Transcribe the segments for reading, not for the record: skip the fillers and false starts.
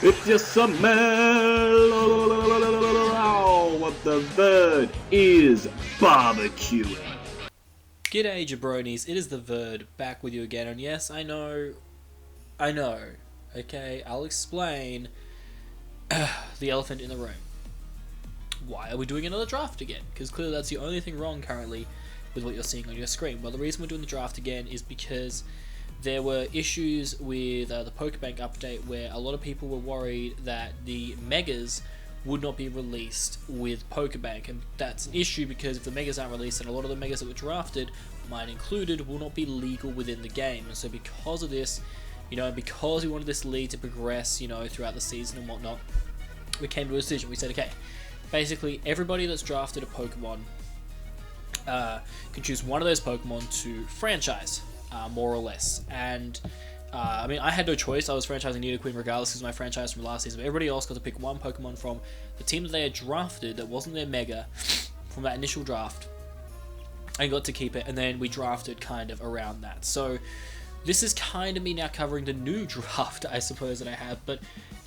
It's your summer. What the bird is barbecuing. G'day jabronis, it is the Verd back with you again, and yes, I know, okay, I'll explain the elephant in the room. Why are we doing another draft again? Because clearly that's the only thing wrong currently with what you're seeing on your screen. Well, the reason we're doing the draft again is because there were issues with the Pokebank update where a lot of people were worried that the Megas would not be released with Pokebank, and that's an issue because if the Megas aren't released, then a lot of the Megas that were drafted, mine included, will not be legal within the game. And so because of this, because we wanted this league to progress, throughout the season and whatnot, we came to a decision. We said, okay, basically everybody that's drafted a Pokemon can choose one of those Pokemon to franchise, more or less. And I had no choice. I was franchising Nidoqueen regardless because my franchise from last season. But everybody else got to pick one Pokemon from the team that they had drafted that wasn't their Mega from that initial draft, and got to keep it. And then we drafted kind of around that. So this is kind of me now covering the new draft, I suppose, that I have. But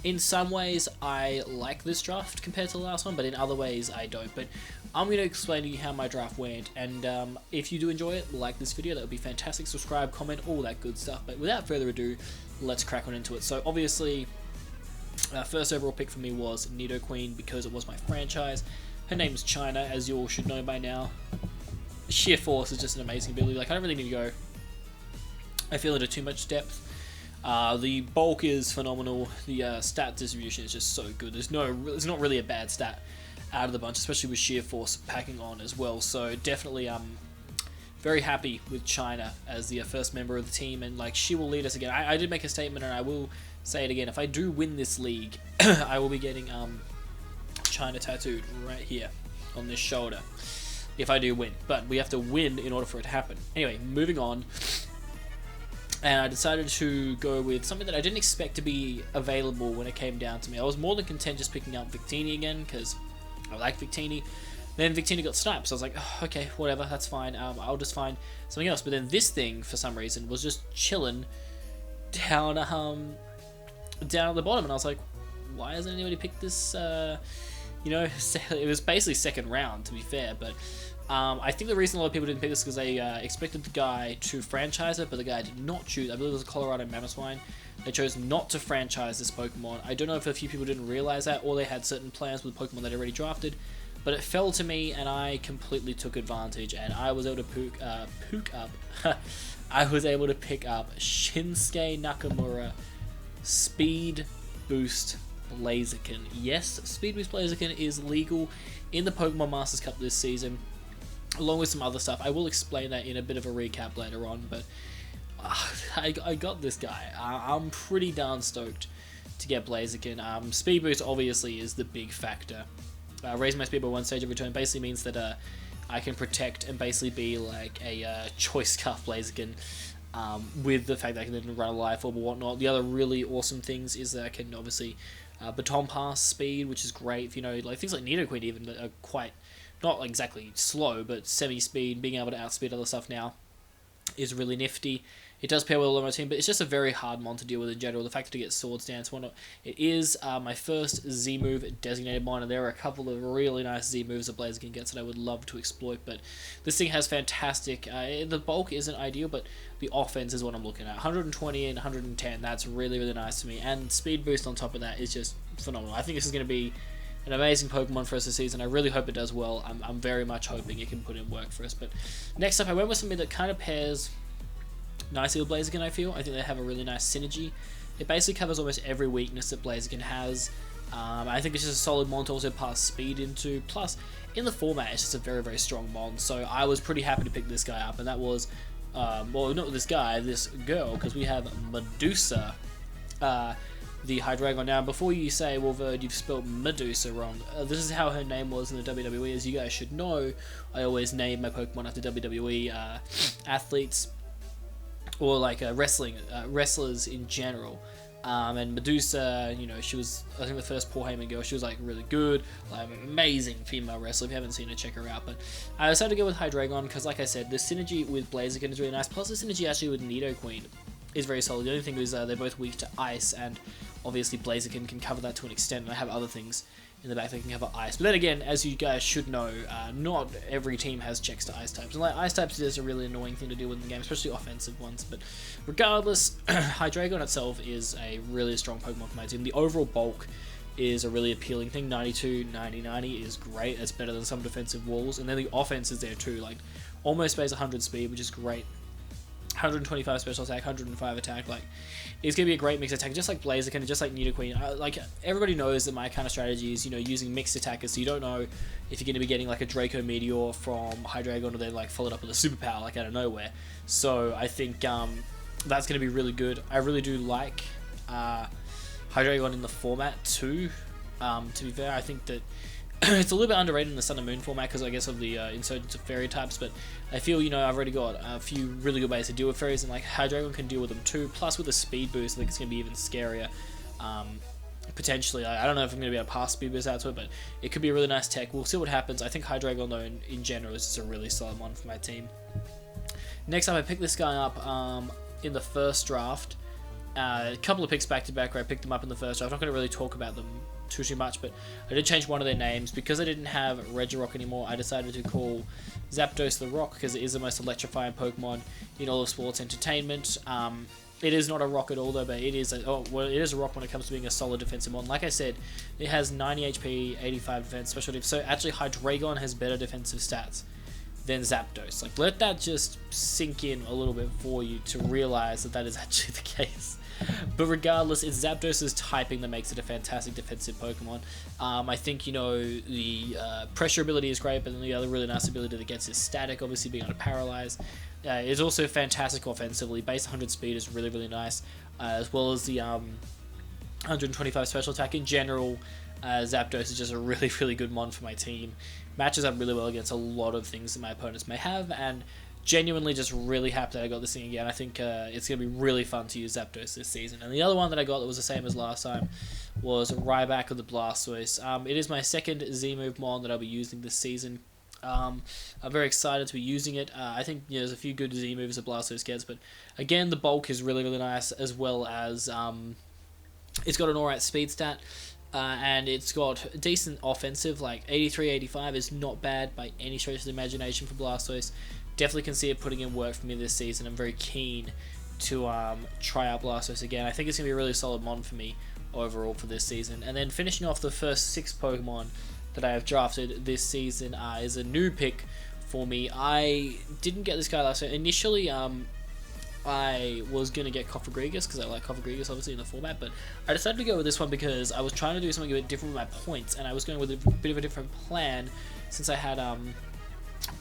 in some ways, I like this draft compared to the last one, but in other ways, I don't. But I'm going to explain to you how my draft went, and if you do enjoy it, like this video, that would be fantastic. Subscribe, comment, all that good stuff. But without further ado, let's crack on into it. So obviously, first overall pick for me was Nidoqueen because it was my franchise. Her name's China, as you all should know by now. Sheer Force is just an amazing ability. Like, I don't really need to go, I feel, into too much depth. The bulk is phenomenal. The stat distribution is just so good. There's not really a bad stat out of the bunch, especially with Sheer Force packing on as well. So definitely very happy with China as the first member of the team, and like, she will lead us again. I did make a statement, and I will say it again. If I do win this league, I will be getting China tattooed right here on this shoulder if I do win. But we have to win in order for it to happen. Anyway, moving on. And I decided to go with something that I didn't expect to be available when it came down to me. I was more than content just picking up Victini again, because I like Victini. Then Victini got sniped, so I was like, oh, okay, whatever, that's fine. I'll just find something else. But then this thing, for some reason, was just chilling down at the bottom, and I was like, why hasn't anybody picked this? It was basically second round, to be fair, but I think the reason a lot of people didn't pick this is because they expected the guy to franchise it, but the guy did not choose. I believe it was a Colorado Mamoswine. They chose not to franchise this Pokemon. I don't know if a few people didn't realize that, or they had certain plans with Pokemon they'd already drafted, but it fell to me, and I completely took advantage, and I was able to I was able to pick up Shinsuke Nakamura Speed Boost Blaziken. Yes, Speed Boost Blaziken is legal in the Pokemon Masters Cup this season, along with some other stuff. I will explain that in a bit of a recap later on, but I got this guy. I'm pretty darn stoked to get Blaziken. Speed Boost obviously is the big factor. Raising my speed by one stage of return basically means that I can protect and basically be like a choice scarf Blaziken, with the fact that I can then run a life orb or whatnot. The other really awesome things is that I can obviously baton pass speed, which is great. Like things like Nidoqueen even that are quite, not exactly slow, but semi-speed, being able to outspeed other stuff now is really nifty. It does pair well with my team, but it's just a very hard mon to deal with in general. The fact that it gets Sword Stance, whatnot. It is my first Z-move designated mon, and there are a couple of really nice Z-moves that Blaziken gets that I would love to exploit, but this thing has fantastic, the bulk isn't ideal, but the offense is what I'm looking at. 120 and 110, that's really, really nice to me, and Speed Boost on top of that is just phenomenal. I think this is going to be an amazing Pokemon for us this season. I really hope it does well. I'm very much hoping it can put in work for us. But next up, I went with something that kind of pairs nicely with Blaziken, I feel. I think they have a really nice synergy. It basically covers almost every weakness that Blaziken has. I think it's just a solid mon to also pass speed into. Plus, in the format, it's just a very, very strong mon. So I was pretty happy to pick this guy up. And that was, well, not this guy, this girl, because we have Medusa, the Hydreigon. Now, before you say, well, Verd, you've spelled Medusa wrong, this is how her name was in the WWE. As you guys should know, I always name my Pokemon after WWE athletes, or like wrestlers in general. And Medusa, she was, I think, the first Paul Heyman girl. She was like really good, like amazing female wrestler. If you haven't seen her, check her out. But I decided to go with Hydreigon because, like I said, the synergy with Blaziken is really nice. Plus the synergy actually with Nidoqueen is very solid. The only thing is they're both weak to ice, and obviously Blaziken can cover that to an extent, and I have other things in the back that can cover ice. But then again, as you guys should know, not every team has checks to ice types, and like ice types is a really annoying thing to deal with in the game, especially offensive ones. But regardless, Hydreigon itself is a really strong Pokemon for my team. The overall bulk is a really appealing thing. 92, 90, 90 is great. It's better than some defensive walls, and then the offense is there too, like almost base 100 speed, which is great. 125 special attack, 105 attack, like it's gonna be a great mixed attack, just like Blaziken, just like Nidoqueen. Like everybody knows that my kind of strategy is, you know, using mixed attackers, so you don't know if you're gonna be getting like a Draco Meteor from Hydreigon, or then like followed up with a superpower like out of nowhere. So I think that's gonna be really good. I really do like Hydreigon in the format too. To be fair, I think that it's a little bit underrated in the Sun and Moon format because I guess of the insurgence of fairy types, but I feel, you know, I've already got a few really good ways to deal with fairies, and like Hydreigon can deal with them too, plus with a speed boost, I think it's going to be even scarier. Potentially, I don't know if I'm going to be able to pass speed boost out to it, but it could be a really nice tech. We'll see what happens. I think Hydreigon though in general is just a really solid one for my team. Next up, I picked this guy up in the first draft. A couple of picks back to back where I picked them up in the first draft. I'm not going to really talk about them too much, but I did change one of their names because I didn't have Regirock anymore. I decided to call Zapdos the Rock because it is the most electrifying Pokemon in all of sports entertainment. It is not a rock at all though, but it is it is a rock when it comes to being a solid defensive mon. Like I said, it has 90 HP, 85 defense, special defense. So actually Hydreigon has better defensive stats than Zapdos. Like, let that just sink in a little bit for you to realize that is actually the case. But regardless, it's Zapdos' typing that makes it a fantastic defensive Pokemon. I think, you know, the pressure ability is great, but then the other really nice ability that gets is static, obviously being able to paralyze. It's also fantastic offensively. Base 100 speed is really, really nice, as well as the 125 special attack. In general, Zapdos is just a really, really good mon for my team. Matches up really well against a lot of things that my opponents may have, and genuinely just really happy that I got this thing again. I think it's going to be really fun to use Zapdos this season. And the other one that I got that was the same as last time was Ryback with the Blastoise. It is my second Z-move mon that I'll be using this season. I'm very excited to be using it. I think, you know, there's a few good Z-moves that Blastoise gets, but again, the bulk is really, really nice, as well as it's got an alright speed stat. And it's got decent offensive, like 83, 85 is not bad by any stretch of the imagination for Blastoise. Definitely can see it putting in work for me this season. I'm very keen to try out Blastoise again. I think it's going to be a really solid mon for me overall for this season. And then finishing off the first 6 Pokemon that I have drafted this season is a new pick for me. I didn't get this guy last year. Initially, I was going to get Cofagrigus because I like Cofagrigus obviously in the format, but I decided to go with this one because I was trying to do something a bit different with my points, and I was going with a bit of a different plan since I had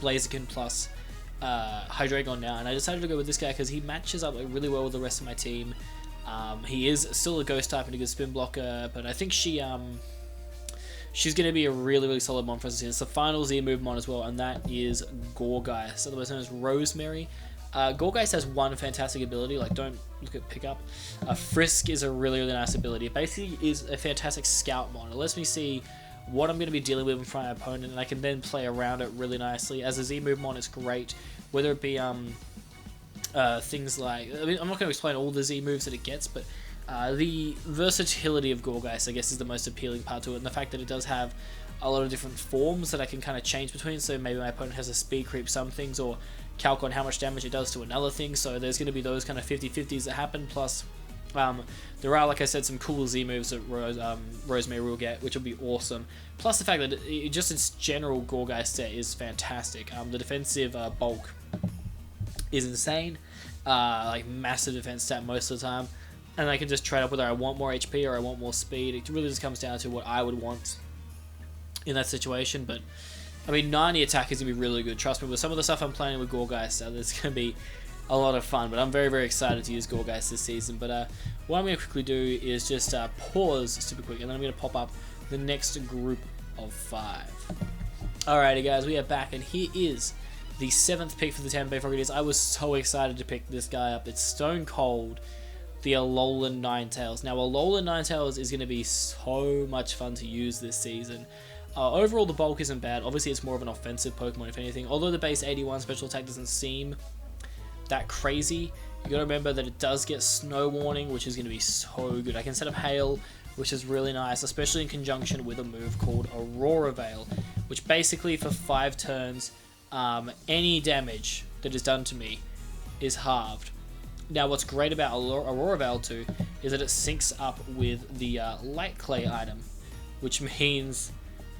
Blaziken plus Hydreigon now, and I decided to go with this guy because he matches up really well with the rest of my team. He is still a ghost type and a good spin blocker, but I think she's going to be a really, really solid mon for us. It's the final Z-move mon as well, and that is Gourgeist, otherwise known as Rosemary. Gourgeist has one fantastic ability, like don't look at pickup. Frisk is a really, really nice ability. It basically is a fantastic scout mon. It lets me see what I'm going to be dealing with in front of my opponent, and I can then play around it really nicely. As a Z-move mon, it's great, whether it be things like, I mean, I'm not going to explain all the Z-moves that it gets, but the versatility of Gourgeist, I guess, is the most appealing part to it, and the fact that it does have a lot of different forms that I can kind of change between, so maybe my opponent has a speed creep some things, or calc on how much damage it does to another thing, so there's going to be those kind of 50-50s that happen, plus there are, like I said, some cool Z-moves that Rosemary will get, which will be awesome, plus the fact that just its general Gourgeist set is fantastic. The defensive bulk is insane, like massive defense stat most of the time, and I can just trade up whether I want more HP or I want more speed. It really just comes down to what I would want in that situation, but I mean, 90 attack is going to be really good, trust me. With some of the stuff I'm playing with Gourgeist, it's going to be a lot of fun, but I'm very, very excited to use Gourgeist this season. But what I'm going to quickly do is just pause super quick, and then I'm going to pop up the next group of 5. Alrighty guys, we are back, and here is the 7th pick for the Tampa Bay Frogadiers. I was so excited to pick this guy up. It's Stone Cold, the Alolan Ninetales. Now, Alolan Ninetales is going to be so much fun to use this season. Overall, the bulk isn't bad. Obviously, it's more of an offensive Pokemon, if anything. Although the base 81 special attack doesn't seem that crazy, You gotta remember that it does get snow warning, which is gonna be so good. I can set up hail, which is really nice, especially in conjunction with a move called Aurora Veil, which basically for 5 turns, any damage that is done to me is halved. Now, what's great about Aurora Veil too is that it syncs up with the Light Clay item, which means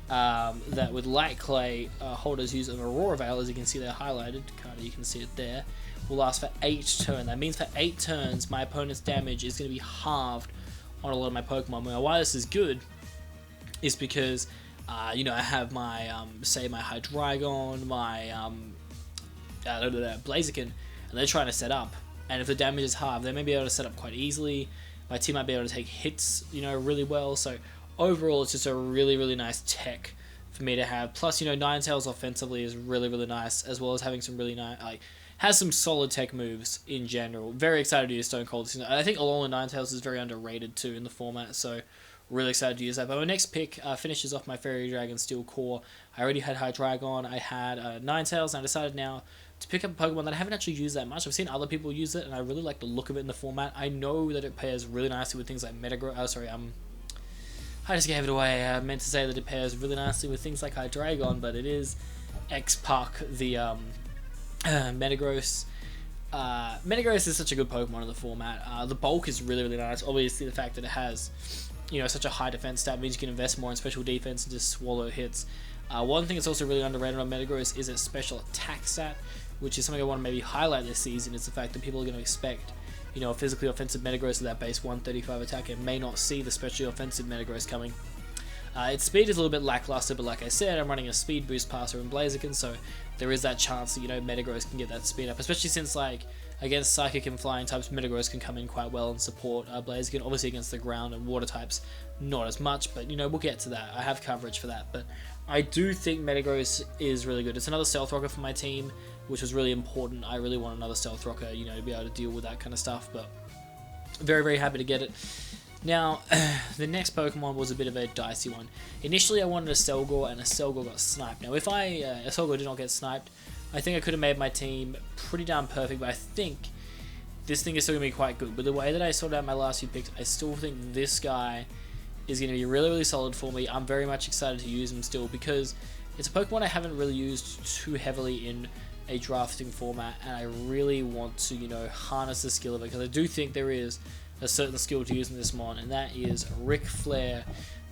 that with Light Clay, holders use of Aurora Veil, as you can see they're highlighted, you can see it there, will last for 8 turns. That means for 8 turns, my opponent's damage is going to be halved on a lot of my Pokemon. Now, why this is good is because, I have my, say, my Hydreigon, my Blaziken, and they're trying to set up. And if the damage is halved, they may be able to set up quite easily. My team might be able to take hits, really well. So overall, it's just a really, really nice tech for me to have. Plus, Ninetales offensively is really, really nice, as well as having some really nice, has some solid tech moves in general. Very excited to use Stone Cold. I think Alolan Ninetales is very underrated too in the format, so really excited to use that. But my next pick finishes off my Fairy Dragon Steel Core. I already had Hydreigon, I had Ninetales, and I decided now to pick up a Pokemon that I haven't actually used that much. I've seen other people use it, and I really like the look of it in the format. I know that it pairs really nicely with things like I just gave it away. I meant to say that it pairs really nicely with things like Hydreigon, but it is X-Puck, the Metagross. Metagross is such a good Pokemon in the format. The bulk is really, really nice. Obviously, the fact that it has, such a high defense stat means you can invest more in special defense and just swallow hits. One thing that's also really underrated on Metagross is its special attack stat, which is something I want to maybe highlight this season. Is the fact that people are going to expect, a physically offensive Metagross with that base 135 attack and may not see the specially offensive Metagross coming. Its speed is a little bit lackluster, but like I said, I'm running a speed boost passer in Blaziken, so there is that chance that, Metagross can get that speed up, especially since, against Psychic and Flying types, Metagross can come in quite well and support Blaziken. Obviously against the ground and water types, not as much, but, we'll get to that. I have coverage for that, but I do think Metagross is really good. It's another Stealth Rocker for my team, which was really important. I really want another Stealth Rocker, to be able to deal with that kind of stuff, but very, very happy to get it. Now, the next Pokemon was a bit of a dicey one. Initially, I wanted a Selgor, and a Selgor got sniped. Now, if a Selgor did not get sniped, I think I could have made my team pretty damn perfect, but I think this thing is still going to be quite good. But the way that I sorted out my last few picks, I still think this guy is going to be really, really solid for me. I'm very much excited to use him still, because it's a Pokemon I haven't really used too heavily in a drafting format, and I really want to, harness the skill of it, because I do think there is a certain skill to use in this mon, and that is Ric Flair,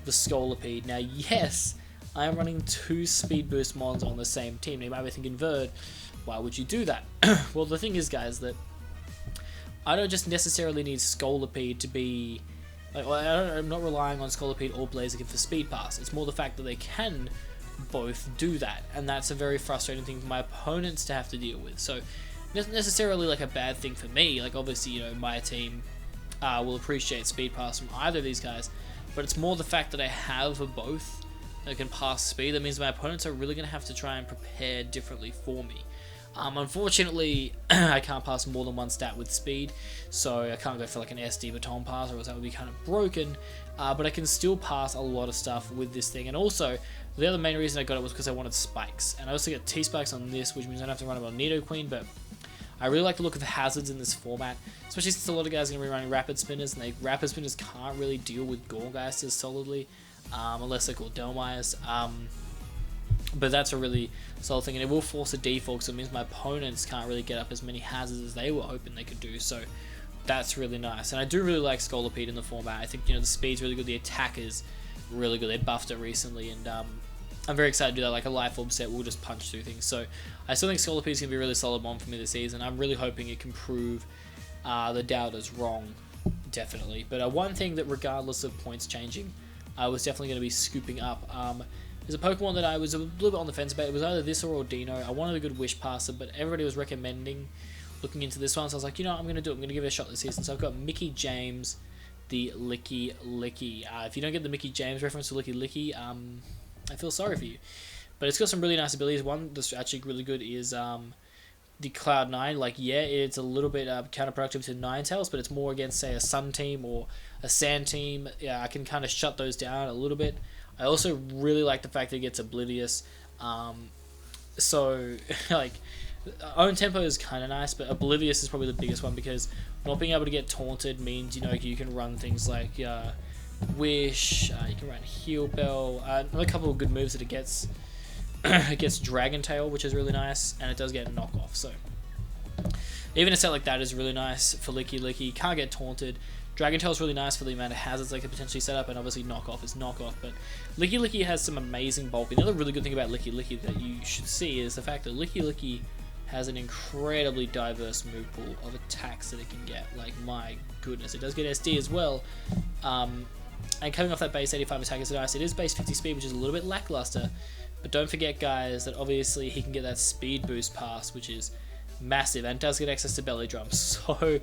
the Scolipede. Now, yes, I am running 2 speed boost mons on the same team. Now, you might be thinking, Verd, why would you do that? Well, the thing is, guys, that I don't just necessarily need Scolipede to be... I'm not relying on Scolipede or Blaziken for speed pass. It's more the fact that they can both do that, and that's a very frustrating thing for my opponents to have to deal with. So, not necessarily a bad thing for me. Obviously, my team will appreciate speed pass from either of these guys, but it's more the fact that I have both that can pass speed. That means my opponents are really going to have to try and prepare differently for me. Unfortunately, I can't pass more than one stat with speed, so I can't go for an SD baton pass, or else that would be kind of broken, but I can still pass a lot of stuff with this thing. And also, the other main reason I got it was because I wanted spikes, and I also get T-spikes on this, which means I don't have to run it on Nidoqueen, but I really like the look of the hazards in this format, especially since a lot of guys are going to be running Rapid Spinners, and Rapid Spinners can't really deal with Gorgeisters solidly, unless they're called Delmires. But that's a really solid thing, and it will force a default, so it means my opponents can't really get up as many hazards as they were hoping they could do, so that's really nice. And I do really like Scolipede in the format. I think, the speed's really good, the attack is really good. They buffed it recently, and I'm very excited to do that. A Life Orb set will just punch through things, so I still think Scolipede is going to be a really solid one for me this season. I'm really hoping it can prove the doubters wrong, definitely. But one thing that, regardless of points changing, I was definitely going to be scooping up. There's a Pokemon that I was a little bit on the fence about. It was either this or Ordino. I wanted a good Wish Passer, but everybody was recommending looking into this one, so I was like, I'm going to do it. I'm going to give it a shot this season. So I've got Mickey James, the Licky Licky. If you don't get the Mickey James reference to Licky Licky, I feel sorry for you. But it's got some really nice abilities. One that's actually really good is the Cloud9. Yeah, it's a little bit counterproductive to Ninetales, but it's more against, say, a Sun team or a Sand team. Yeah, I can kind of shut those down a little bit. I also really like the fact that it gets Oblivious. So, Own Tempo is kind of nice, but Oblivious is probably the biggest one, because not being able to get taunted means, you know, you can run things like Wish, you can run Heal Bell, another couple of good moves that it gets. It gets Dragon Tail, which is really nice, and it does get knockoff, so even a set like that is really nice for Licky Licky. Can't get taunted. Dragon Tail is really nice for the amount of hazards they could potentially set up, and obviously knockoff is knockoff, but Licky Licky has some amazing bulk. Another really good thing about Licky Licky that you should see is the fact that Licky Licky has an incredibly diverse move pool of attacks that it can get. Like, my goodness, it does get SD as well. And coming off that base 85 attack is nice. It is base 50 speed, which is a little bit lackluster, but don't forget, guys, that obviously he can get that speed boost pass, which is massive, and does get access to belly drums. So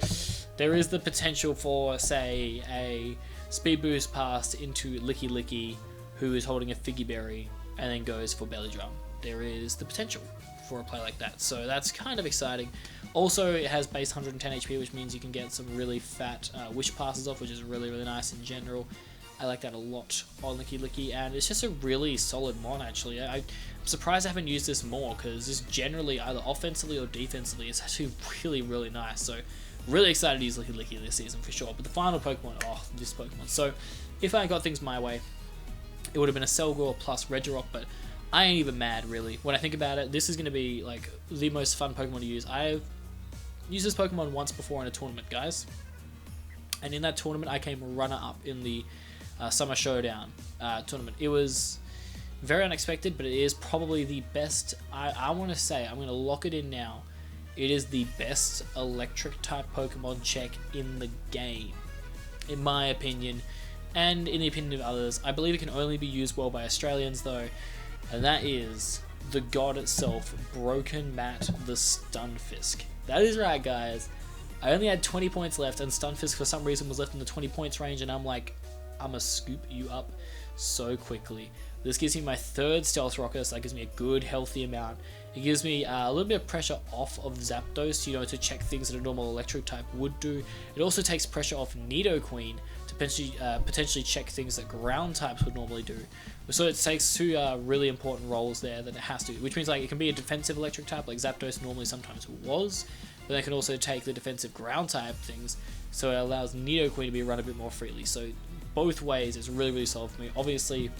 there is the potential for, say, a speed boost pass into Licky Licky, who is holding a Figgy Berry, and then goes for belly drum. There is the potential for a play like that, so that's kind of exciting. Also, it has base 110 HP, which means you can get some really fat wish passes off, which is really, really nice in general. I like that a lot on Licky Licky, and it's just a really solid mon, actually. I'm surprised I haven't used this more, because this generally, either offensively or defensively, is actually really, really nice. So, really excited to use Licky Licky this season for sure. But the final Pokemon, this Pokemon. So, if I got things my way, it would have been a Selgor plus Regirock, but I ain't even mad, really. When I think about it, this is going to be like the most fun Pokemon to use. I've used this Pokemon once before in a tournament, guys. And in that tournament, I came runner-up in the Summer Showdown tournament. It was very unexpected, but it is probably the best. I want to say, I'm going to lock it in now. It is the best electric type Pokemon check in the game, in my opinion, and in the opinion of others. I believe it can only be used well by Australians, though, and that is the god itself, Broken Matt the Stunfisk. That is right, guys. I only had 20 points left, and Stunfisk for some reason was left in the 20 points range, and I'm like, I'm gonna scoop you up so quickly. This gives me my third Stealth Rocket, so that gives me a good, healthy amount. It gives me a little bit of pressure off of Zapdos, you know, to check things that a normal electric type would do. It also takes pressure off Nidoqueen to potentially check things that ground types would normally do. So it takes two really important roles there that it has to, which means like it can be a defensive electric type, like Zapdos normally sometimes was, but they can also take the defensive ground type things, so it allows Nidoqueen to be run a bit more freely. So both ways, it's really, really solid for me. Obviously,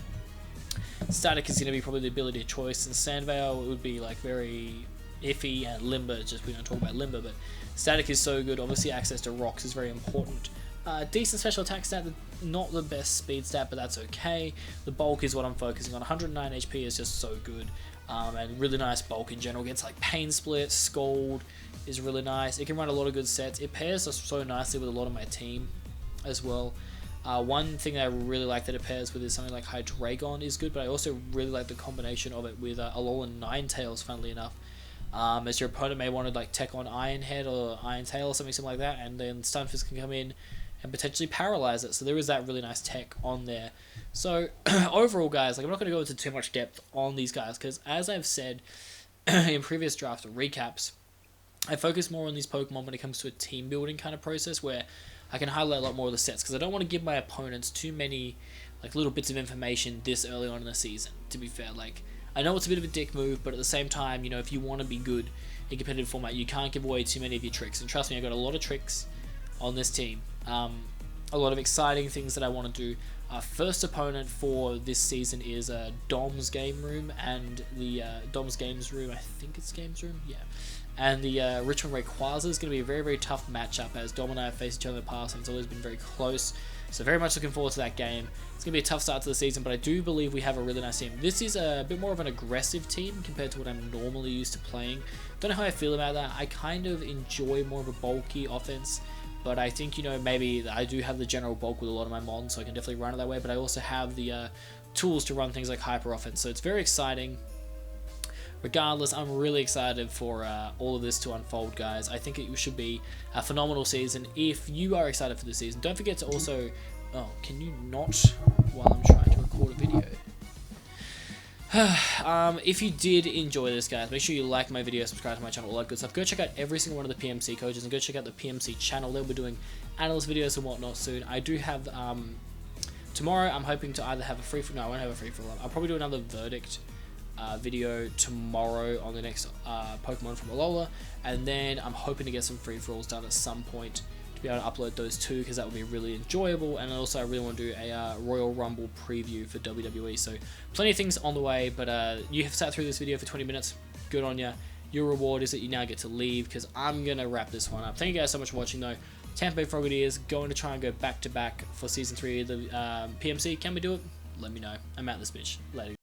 Static is going to be probably the ability of choice, and Sandvale would be like very iffy, and Limber, just we don't talk about Limber, but Static is so good. Obviously, access to rocks is very important. Decent special attack stat, not the best speed stat, but that's okay. The bulk is what I'm focusing on. 109 HP is just so good, and really nice bulk in general. Gets like Pain Split, Scald is really nice. It can run a lot of good sets. It pairs us so nicely with a lot of my team as well. One thing that I really like that it pairs with is something like Hydreigon is good, but I also really like the combination of it with Alolan Ninetales, funnily enough. As your opponent may want to like tech on Iron Head or Iron Tail or something like that, and then Stunfisk can come in and potentially paralyze it. So there is that really nice tech on there. So overall, guys, like I'm not going to go into too much depth on these guys, because as I've said in previous draft recaps, I focus more on these Pokemon when it comes to a team building kind of process, where I can highlight a lot more of the sets, because I don't want to give my opponents too many like little bits of information this early on in the season, to be fair. Like, I know it's a bit of a dick move, but at the same time, you know, if you want to be good in competitive format, you can't give away too many of your tricks. And trust me, I've got a lot of tricks on this team. A lot of exciting things that I want to do. Our first opponent for this season is Dom's Game Room, and the Dom's Games Room, I think it's Games Room, yeah. And the Richmond Rayquaza is going to be a very, very tough matchup, as Dom and I have faced each other in the past, and it's always been very close. So very much looking forward to that game. It's going to be a tough start to the season, but I do believe we have a really nice team. This is a bit more of an aggressive team compared to what I'm normally used to playing. Don't know how I feel about that. I kind of enjoy more of a bulky offense, but I think, you know, maybe I do have the general bulk with a lot of my mons, so I can definitely run it that way, but I also have the tools to run things like hyper offense, so it's very exciting. Regardless, I'm really excited for all of this to unfold, guys. I think it should be a phenomenal season. If you are excited for the season, don't forget to also... Oh, can you not while I'm trying to record a video? If you did enjoy this, guys, make sure you like my video, subscribe to my channel, all that good stuff. Go check out every single one of the PMC coaches, and go check out the PMC channel. They'll be doing analyst videos and whatnot soon. I do have... tomorrow, I'm hoping to either have a free... No, I won't have a free-for-all. I'll probably do another verdict video tomorrow on the next Pokemon from Alola, and then I'm hoping to get some free-for-alls done at some point to be able to upload those too, because that would be really enjoyable. And also I really want to do a Royal Rumble preview for WWE, so plenty of things on the way. But you have sat through this video for 20 minutes, good on you. Your reward is that you now get to leave, because I'm going to wrap this one up. Thank you guys so much for watching though. Tampa Bay Frogadiers going to try and go back-to-back for Season 3 of the PMC. Can we do it? Let me know. I'm out this bitch. Later.